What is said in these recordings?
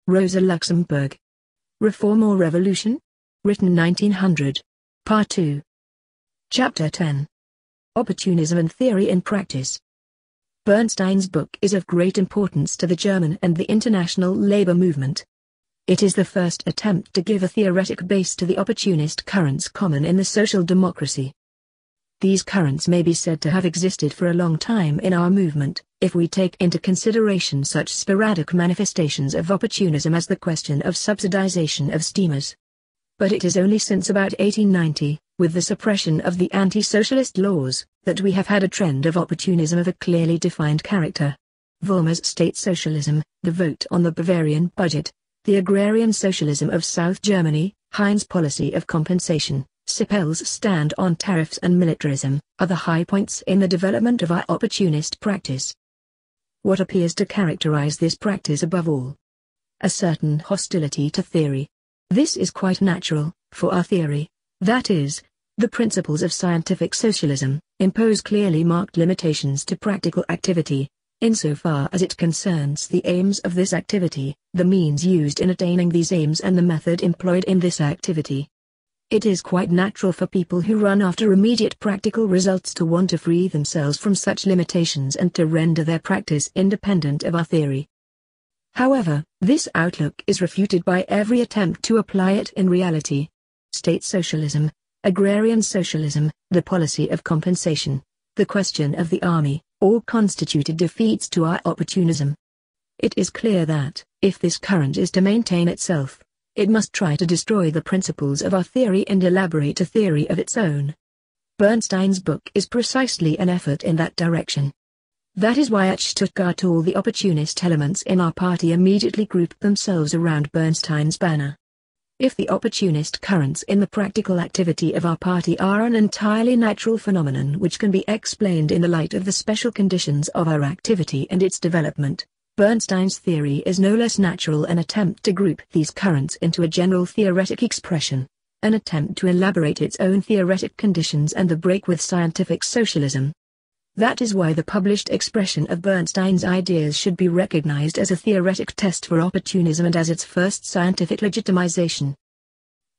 Rosa Luxemburg. Reform or Revolution? Written 1900. Part 2. Chapter 10. Opportunism and Theory in Practice. Bernstein's book is of great importance to the German and the international labor movement. It is the first attempt to give a theoretic base to the opportunist currents common in the social democracy. These currents may be said to have existed for a long time in our movement, if we take into consideration such sporadic manifestations of opportunism as the question of subsidization of steamers. But it is only since about 1890, with the suppression of the anti-socialist laws, that we have had a trend of opportunism of a clearly defined character. Vollmer's state socialism, the vote on the Bavarian budget, the agrarian socialism of South Germany, Hein's policy of compensation, Sippel's stand on tariffs and militarism, are the high points in the development of our opportunist practice. What appears to characterize this practice above all? A certain hostility to theory. This is quite natural, for our theory, that is, the principles of scientific socialism, impose clearly marked limitations to practical activity, insofar as it concerns the aims of this activity, the means used in attaining these aims and the method employed in this activity. It is quite natural for people who run after immediate practical results to want to free themselves from such limitations and to render their practice independent of our theory. However, this outlook is refuted by every attempt to apply it in reality. State socialism, agrarian socialism, the policy of compensation, the question of the army, all constituted defeats to our opportunism. It is clear that, if this current is to maintain itself, it must try to destroy the principles of our theory and elaborate a theory of its own. Bernstein's book is precisely an effort in that direction. That is why at Stuttgart all the opportunist elements in our party immediately grouped themselves around Bernstein's banner. If the opportunist currents in the practical activity of our party are an entirely natural phenomenon which can be explained in the light of the special conditions of our activity and its development, Bernstein's theory is no less natural an attempt to group these currents into a general theoretic expression, an attempt to elaborate its own theoretic conditions and the break with scientific socialism. That is why the published expression of Bernstein's ideas should be recognized as a theoretic test for opportunism and as its first scientific legitimization.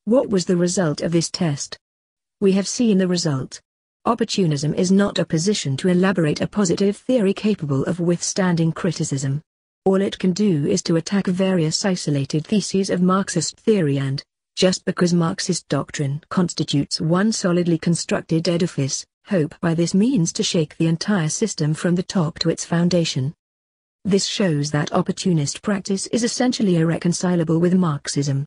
What was the result of this test? We have seen the result. Opportunism is not a position to elaborate a positive theory capable of withstanding criticism. All it can do is to attack various isolated theses of Marxist theory and, just because Marxist doctrine constitutes one solidly constructed edifice, hope by this means to shake the entire system from the top to its foundation. This shows that opportunist practice is essentially irreconcilable with Marxism.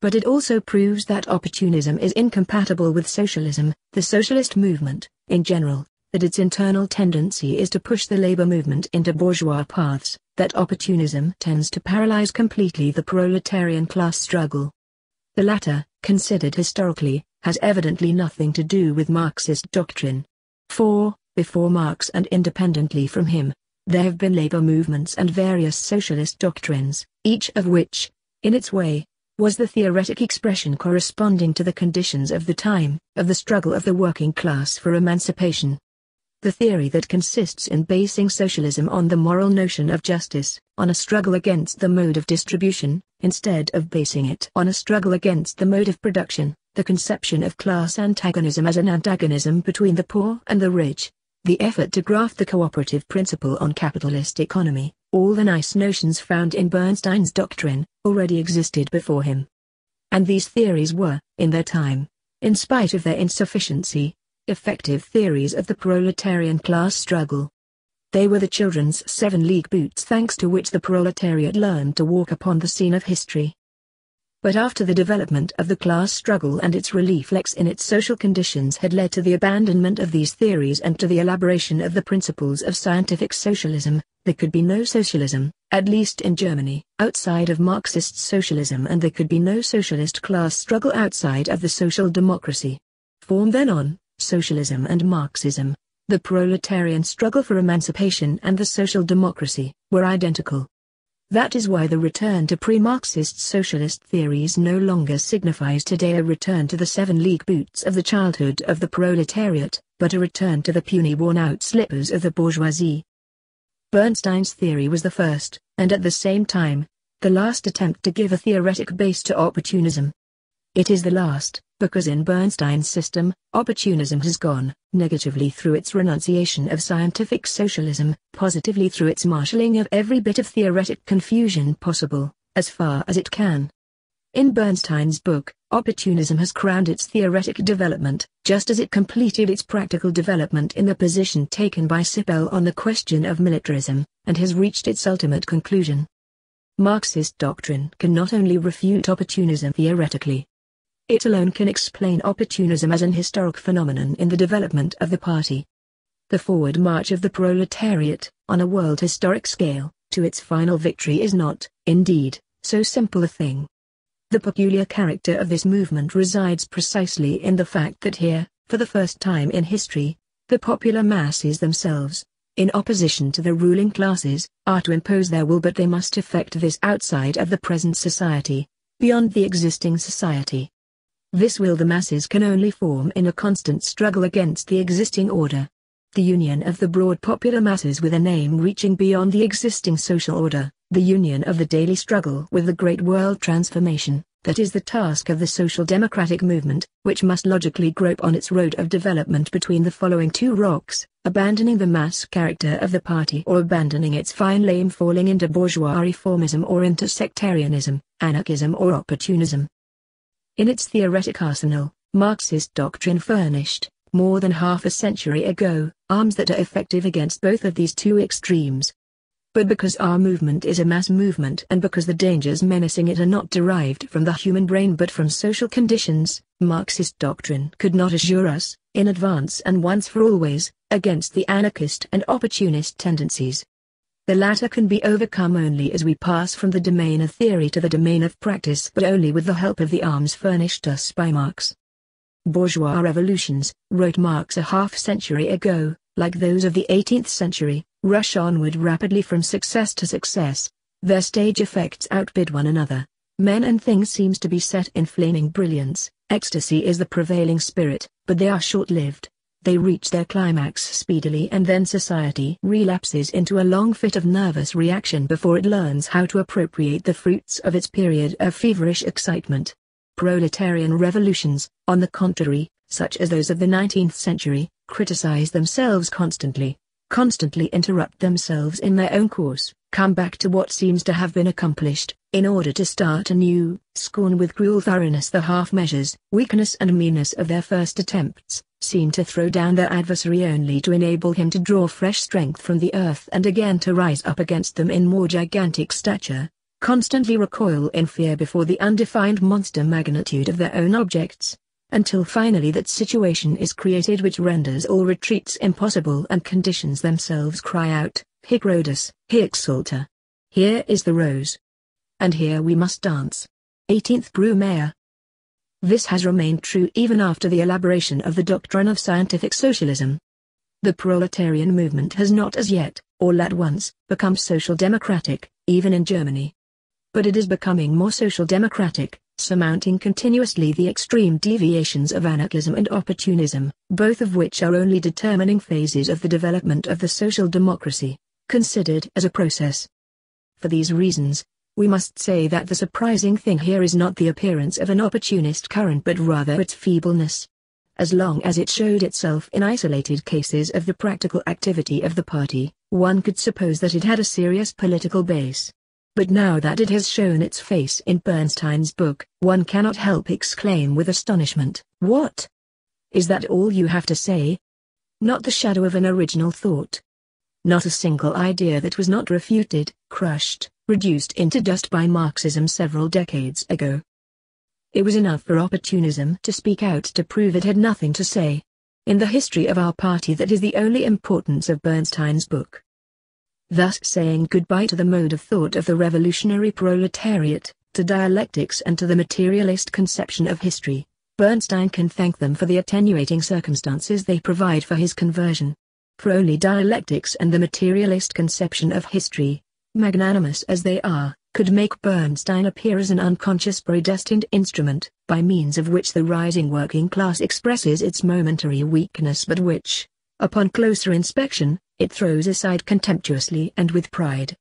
But it also proves that opportunism is incompatible with socialism, the socialist movement, in general, that its internal tendency is to push the labor movement into bourgeois paths, that opportunism tends to paralyze completely the proletarian class struggle. The latter, considered historically, has evidently nothing to do with Marxist doctrine. For, before Marx and independently from him, there have been labor movements and various socialist doctrines, each of which, in its way, was the theoretic expression corresponding to the conditions of the time, of the struggle of the working class for emancipation. The theory that consists in basing socialism on the moral notion of justice, on a struggle against the mode of distribution, instead of basing it on a struggle against the mode of production, the conception of class antagonism as an antagonism between the poor and the rich, the effort to graft the cooperative principle on capitalist economy, all the nice notions found in Bernstein's doctrine, already existed before him. And these theories were, in their time, in spite of their insufficiency, effective theories of the proletarian class struggle. They were the children's 7 league boots thanks to which the proletariat learned to walk upon the scene of history. But after the development of the class struggle and its reflex in its social conditions had led to the abandonment of these theories and to the elaboration of the principles of scientific socialism, there could be no socialism, at least in Germany, outside of Marxist socialism, and there could be no socialist class struggle outside of the social democracy. Form then on, socialism and Marxism, the proletarian struggle for emancipation and the social democracy, were identical. That is why the return to pre-Marxist socialist theories no longer signifies today a return to the 7 league boots of the childhood of the proletariat, but a return to the puny worn-out slippers of the bourgeoisie. Bernstein's theory was the first, and at the same time, the last attempt to give a theoretic base to opportunism. It is the last, because in Bernstein's system, opportunism has gone, negatively through its renunciation of scientific socialism, positively through its marshalling of every bit of theoretic confusion possible, as far as it can. In Bernstein's book, Opportunism has crowned its theoretic development, just as it completed its practical development in the position taken by Sippel on the question of militarism, and has reached its ultimate conclusion. Marxist doctrine can not only refute opportunism theoretically. It alone can explain opportunism as an historic phenomenon in the development of the party. The forward march of the proletariat, on a world historic scale, to its final victory is not, indeed, so simple a thing. The peculiar character of this movement resides precisely in the fact that here, for the first time in history, the popular masses themselves, in opposition to the ruling classes, are to impose their will, but they must effect this outside of the present society, beyond the existing society. This will the masses can only form in a constant struggle against the existing order. The union of the broad popular masses with an aim reaching beyond the existing social order, the union of the daily struggle with the great world transformation, that is the task of the social democratic movement, which must logically grope on its road of development between the following two rocks, abandoning the mass character of the party or abandoning its fine lame, falling into bourgeois reformism or into sectarianism, anarchism or opportunism. In its theoretic arsenal, Marxist doctrine furnished, more than half a century ago, arms that are effective against both of these two extremes. But because our movement is a mass movement and because the dangers menacing it are not derived from the human brain but from social conditions, Marxist doctrine could not assure us, in advance and once for always, against the anarchist and opportunist tendencies. The latter can be overcome only as we pass from the domain of theory to the domain of practice, but only with the help of the arms furnished us by Marx. Bourgeois revolutions, wrote Marx a half-century ago, like those of the 18th century, rush onward rapidly from success to success. Their stage effects outbid one another. Men and things seems to be set in flaming brilliance. Ecstasy is the prevailing spirit, but they are short-lived. They reach their climax speedily and then society relapses into a long fit of nervous reaction before it learns how to appropriate the fruits of its period of feverish excitement. Proletarian revolutions, on the contrary, such as those of the 19th century, criticize themselves constantly interrupt themselves in their own course, come back to what seems to have been accomplished, in order to start anew, scorn with cruel thoroughness the half-measures, weakness and meanness of their first attempts, seem to throw down their adversary only to enable him to draw fresh strength from the earth and again to rise up against them in more gigantic stature, constantly recoil in fear before the undefined monster magnitude of their own objects, until finally that situation is created which renders all retreats impossible and conditions themselves cry out, Hic Rhodus, Hic Salta. Here is the rose. And here we must dance. 18th Brumaire. This has remained true even after the elaboration of the doctrine of scientific socialism. The proletarian movement has not as yet, all at once, become social democratic, even in Germany. But it is becoming more social democratic, surmounting continuously the extreme deviations of anarchism and opportunism, both of which are only determining phases of the development of the social democracy, considered as a process. For these reasons, we must say that the surprising thing here is not the appearance of an opportunist current but rather its feebleness. As long as it showed itself in isolated cases of the practical activity of the party, one could suppose that it had a serious political base. But now that it has shown its face in Bernstein's book, one cannot help exclaim with astonishment, "What? Is that all you have to say? Not the shadow of an original thought? Not a single idea that was not refuted, crushed, reduced into dust by Marxism several decades ago?" It was enough for opportunism to speak out to prove it had nothing to say. In the history of our party that is the only importance of Bernstein's book. Thus saying goodbye to the mode of thought of the revolutionary proletariat, to dialectics and to the materialist conception of history, Bernstein can thank them for the attenuating circumstances they provide for his conversion. For only dialectics and the materialist conception of history, magnanimous as they are, could make Bernstein appear as an unconscious predestined instrument, by means of which the rising working class expresses its momentary weakness but which, upon closer inspection, it throws aside contemptuously and with pride.